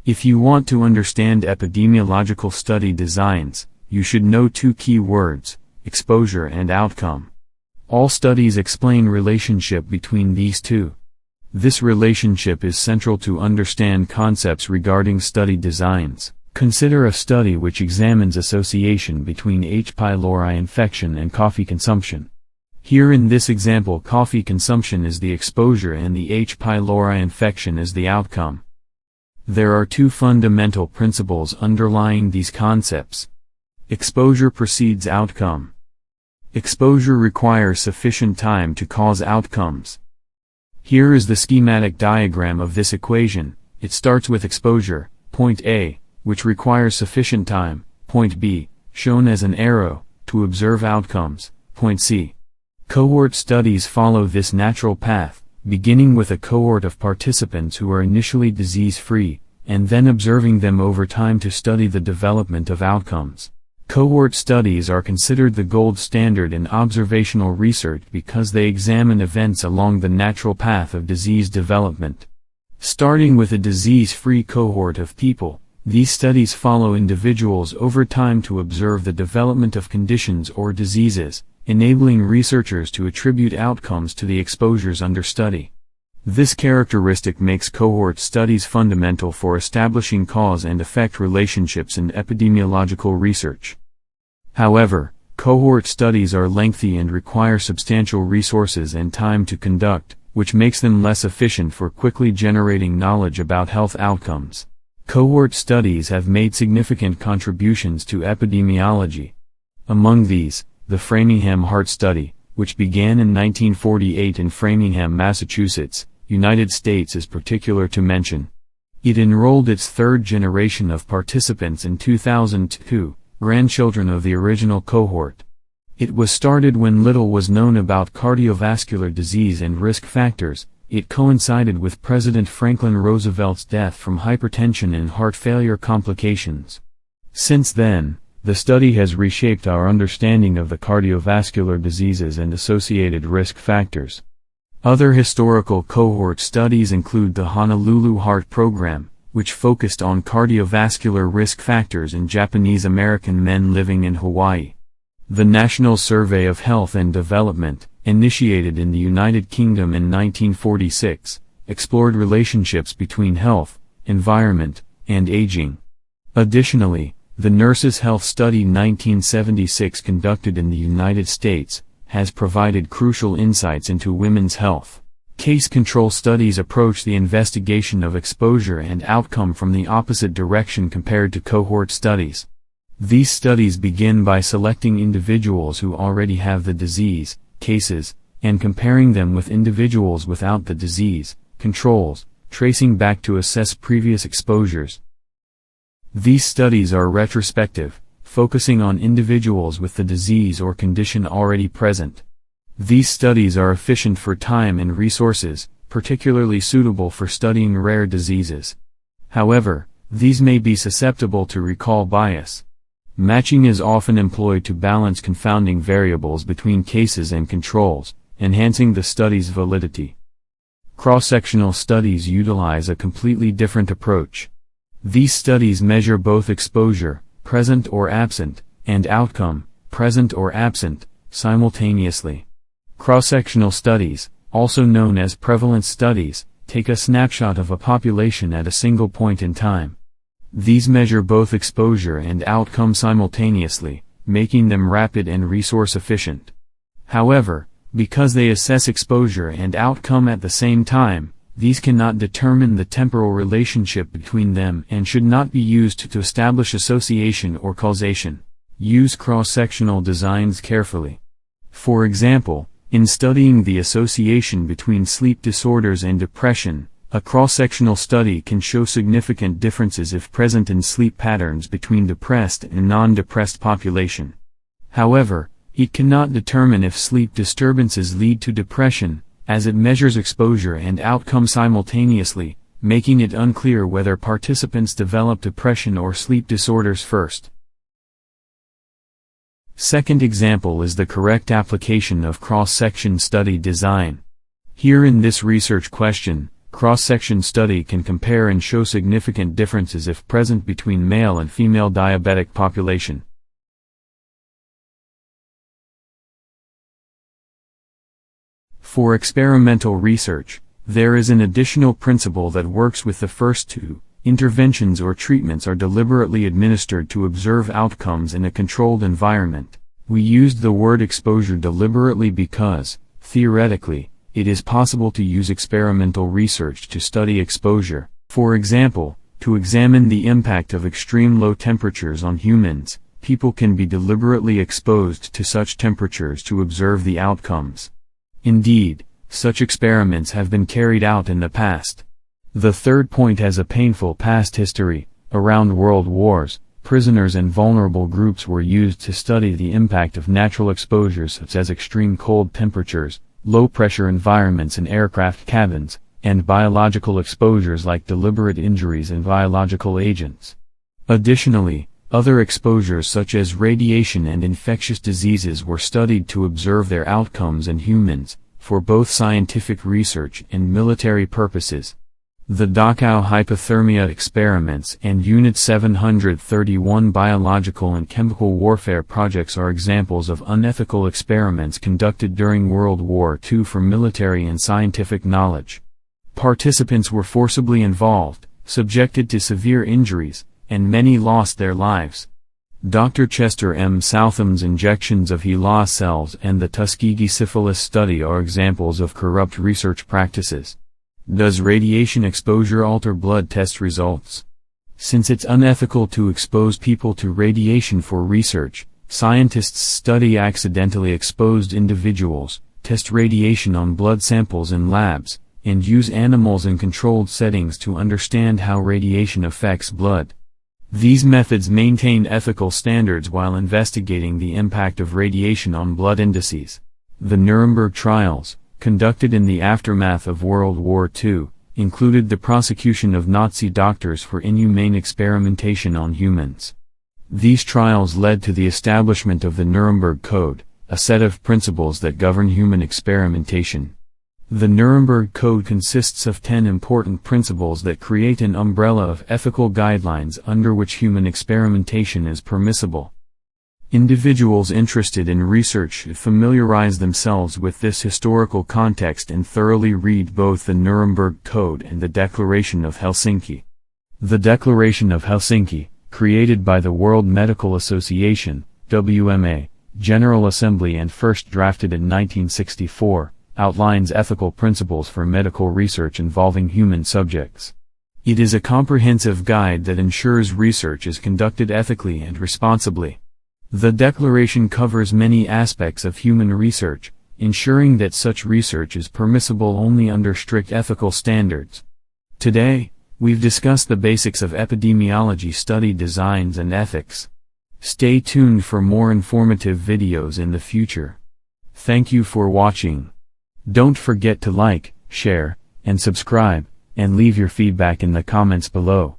If you want to understand epidemiological study designs, you should know two key words: exposure and outcome. All studies explain relationship between these two. This relationship is central to understand concepts regarding study designs. Consider a study which examines association between H. pylori infection and coffee consumption. Here in this example, coffee consumption is the exposure and the H. pylori infection is the outcome. There are two fundamental principles underlying these concepts. Exposure precedes outcome. Exposure requires sufficient time to cause outcomes. Here is the schematic diagram of this equation. It starts with exposure, point A, which requires sufficient time, point B, shown as an arrow, to observe outcomes, point C. Cohort studies follow this natural path, beginning with a cohort of participants who are initially disease-free, and then observing them over time to study the development of outcomes. Cohort studies are considered the gold standard in observational research because they examine events along the natural path of disease development. Starting with a disease-free cohort of people, these studies follow individuals over time to observe the development of conditions or diseases, enabling researchers to attribute outcomes to the exposures under study. This characteristic makes cohort studies fundamental for establishing cause and effect relationships in epidemiological research. However, cohort studies are lengthy and require substantial resources and time to conduct, which makes them less efficient for quickly generating knowledge about health outcomes. Cohort studies have made significant contributions to epidemiology. Among these, the Framingham Heart Study, which began in 1948 in Framingham, Massachusetts, United States, is particular to mention. It enrolled its third generation of participants in 2002, grandchildren of the original cohort. It was started when little was known about cardiovascular disease and risk factors. It coincided with President Franklin Roosevelt's death from hypertension and heart failure complications. Since then, the study has reshaped our understanding of the cardiovascular diseases and associated risk factors. Other historical cohort studies include the Honolulu Heart Program, which focused on cardiovascular risk factors in Japanese American men living in Hawaii. The National Survey of Health and Development, initiated in the United Kingdom in 1946, explored relationships between health, environment, and aging. Additionally, the Nurses' Health Study 1976 conducted in the United States, has provided crucial insights into women's health. Case control studies approach the investigation of exposure and outcome from the opposite direction compared to cohort studies. These studies begin by selecting individuals who already have the disease, cases, and comparing them with individuals without the disease, controls, tracing back to assess previous exposures. These studies are retrospective, focusing on individuals with the disease or condition already present. These studies are efficient for time and resources, particularly suitable for studying rare diseases. However, these may be susceptible to recall bias. Matching is often employed to balance confounding variables between cases and controls, enhancing the study's validity. Cross-sectional studies utilize a completely different approach. These studies measure both exposure, present or absent, and outcome, present or absent, simultaneously. Cross-sectional studies, also known as prevalence studies, take a snapshot of a population at a single point in time. These measure both exposure and outcome simultaneously, making them rapid and resource efficient. However, because they assess exposure and outcome at the same time, these cannot determine the temporal relationship between them and should not be used to establish association or causation. Use cross-sectional designs carefully. For example, in studying the association between sleep disorders and depression, a cross-sectional study can show significant differences if present in sleep patterns between depressed and non-depressed population. However, it cannot determine if sleep disturbances lead to depression, as it measures exposure and outcome simultaneously, making it unclear whether participants develop depression or sleep disorders first. Second example is the correct application of cross-section study design. Here in this research question, Cross-section study can compare and show significant differences if present between male and female diabetic population. For experimental research, there is an additional principle that works with the first two. Interventions or treatments are deliberately administered to observe outcomes in a controlled environment. We used the word exposure deliberately because, theoretically, it is possible to use experimental research to study exposure. For example, to examine the impact of extreme low temperatures on humans, people can be deliberately exposed to such temperatures to observe the outcomes. Indeed, such experiments have been carried out in the past. The third point has a painful past history. Around world wars, prisoners and vulnerable groups were used to study the impact of natural exposures such as extreme cold temperatures, low-pressure environments in aircraft cabins, and biological exposures like deliberate injuries and biological agents. Additionally, other exposures such as radiation and infectious diseases were studied to observe their outcomes in humans, for both scientific research and military purposes. The Dachau hypothermia experiments and Unit 731 biological and chemical warfare projects are examples of unethical experiments conducted during World War II for military and scientific knowledge. Participants were forcibly involved, subjected to severe injuries, and many lost their lives. Dr. Chester M. Southam's injections of HeLa cells and the Tuskegee syphilis study are examples of corrupt research practices. Does radiation exposure alter blood test results? Since it's unethical to expose people to radiation for research, scientists study accidentally exposed individuals, test radiation on blood samples in labs, and use animals in controlled settings to understand how radiation affects blood. These methods maintain ethical standards while investigating the impact of radiation on blood indices. The Nuremberg trials, conducted in the aftermath of World War II, included the prosecution of Nazi doctors for inhumane experimentation on humans. These trials led to the establishment of the Nuremberg Code, a set of principles that govern human experimentation. The Nuremberg Code consists of 10 important principles that create an umbrella of ethical guidelines under which human experimentation is permissible. Individuals interested in research should familiarize themselves with this historical context and thoroughly read both the Nuremberg Code and the Declaration of Helsinki. The Declaration of Helsinki, created by the World Medical Association, WMA, General Assembly and first drafted in 1964, outlines ethical principles for medical research involving human subjects. It is a comprehensive guide that ensures research is conducted ethically and responsibly. The declaration covers many aspects of human research, ensuring that such research is permissible only under strict ethical standards. Today, we've discussed the basics of epidemiology study designs and ethics. Stay tuned for more informative videos in the future. Thank you for watching. Don't forget to like, share, and subscribe, and leave your feedback in the comments below.